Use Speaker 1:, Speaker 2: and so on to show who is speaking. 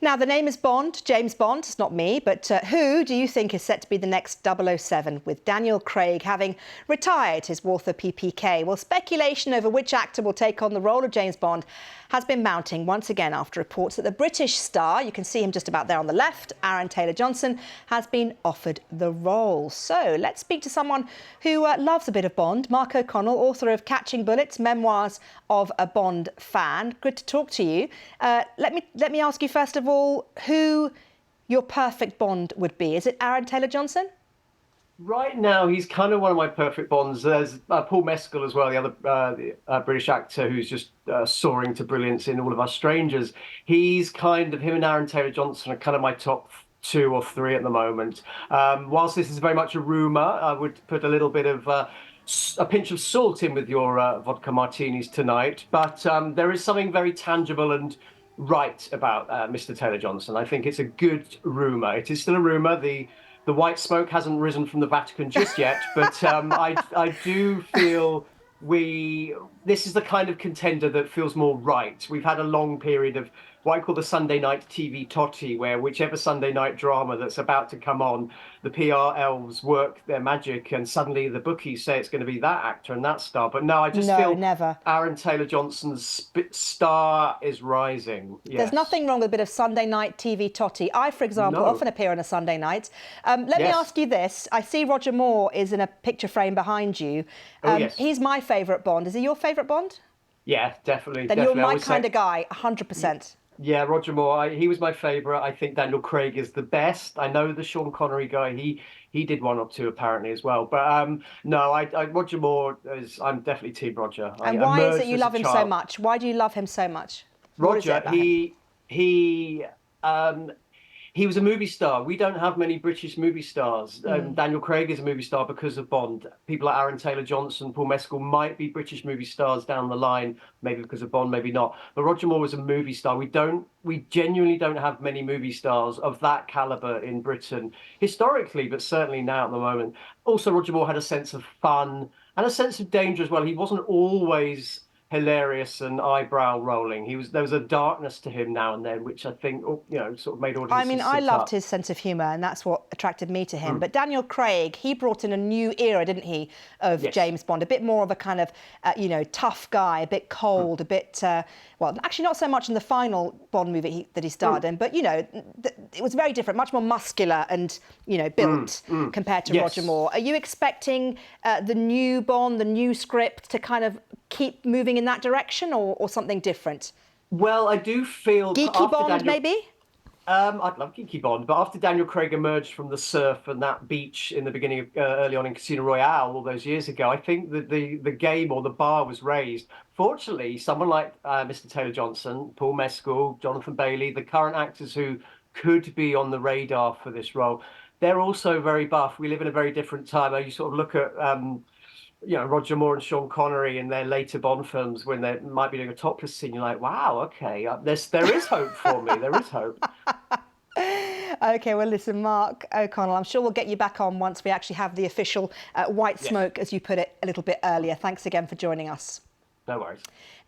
Speaker 1: Now, the name is Bond, James Bond. It's not me, but who do you think is set to be the next 007, with Daniel Craig having retired his Walther PPK? Well, speculation over which actor will take on the role of James Bond has been mounting once again after reports that the British star, you can see him just about there on the left, Aaron Taylor-Johnson, has been offered the role. So let's speak to someone who loves a bit of Bond, Mark O'Connell, author of Catching Bullets, Memoirs of a Bond Fan. Good to talk to you. Let me ask you first of all, who your perfect Bond would be. Is it Aaron Taylor-Johnson?
Speaker 2: Right now, he's kind of one of my perfect Bonds. There's Paul Mescal as well, the other British actor who's just soaring to brilliance in All of Us Strangers. He's kind of, him and Aaron Taylor-Johnson are kind of my top 2 or 3 at the moment. Whilst this is very much a rumour, I would put a little bit of a pinch of salt in with your vodka martinis tonight. But there is something very tangible and right about Mr. Taylor-Johnson. I think it's a good rumour. It is still a rumour. The white smoke hasn't risen from the Vatican just yet, but I do feel this is the kind of contender that feels more right. We've had a long period of what I call the Sunday night TV totty, where whichever Sunday night drama that's about to come on, the PR elves work their magic and suddenly the bookies say it's going to be that actor and that star. But no, I just feel
Speaker 1: never.
Speaker 2: Aaron Taylor-Johnson's star is rising. Yes.
Speaker 1: There's nothing wrong with a bit of Sunday night TV totty. I, for example, often appear on a Sunday night. Let me ask you this. I see Roger Moore is in a picture frame behind you.
Speaker 2: Yes.
Speaker 1: He's my favourite Bond. Is he your favourite Bond?
Speaker 2: Yeah, definitely.
Speaker 1: Then you're my kind of guy, 100%.
Speaker 2: Yeah, Roger Moore, he was my favourite. I think Daniel Craig is the best. I know the Sean Connery guy, he did one or two apparently as well. But no, Roger Moore I'm definitely Team Roger.
Speaker 1: And why is it you love him so much? Why do you love him so much?
Speaker 2: Roger, he was a movie star. We don't have many British movie stars. Daniel Craig is a movie star because of Bond. People like Aaron Taylor-Johnson, Paul Mescal might be British movie stars down the line, maybe because of Bond, maybe not. But Roger Moore was a movie star. We genuinely don't have many movie stars of that caliber in Britain historically, but certainly now at the moment. Also, Roger Moore had a sense of fun and a sense of danger as well. He wasn't always hilarious and eyebrow rolling. There was a darkness to him now and then, which I think, sort of made audiences
Speaker 1: I mean, I loved
Speaker 2: up.
Speaker 1: his sense of humour, and that's what attracted me to him. But Daniel Craig, he brought in a new era, didn't he, of James Bond? A bit more of a kind of, tough guy, a bit cold, a bit, well, actually not so much in the final Bond movie that he starred in, but, it was very different, much more muscular and, built compared to Roger Moore. Are you expecting the new Bond, the new script to kind of keep moving in that direction, or something different?
Speaker 2: Well, I do feel
Speaker 1: geeky Bond, maybe.
Speaker 2: I'd love geeky Bond, but after Daniel Craig emerged from the surf and that beach in the beginning of early on in Casino Royale all those years ago, I think that the game or the bar was raised. Fortunately, someone like Mr. Taylor-Johnson, Paul Mescal, Jonathan Bailey, the current actors who could be on the radar for this role, they're also very buff. We live in a very different time. You sort of look at Roger Moore and Sean Connery in their later Bond films when they might be doing a topless scene. You're like, wow, okay, there is hope for me. There is hope.
Speaker 1: OK, well, listen, Mark O'Connell, I'm sure we'll get you back on once we actually have the official white smoke, as you put it a little bit earlier. Thanks again for joining us.
Speaker 2: No worries.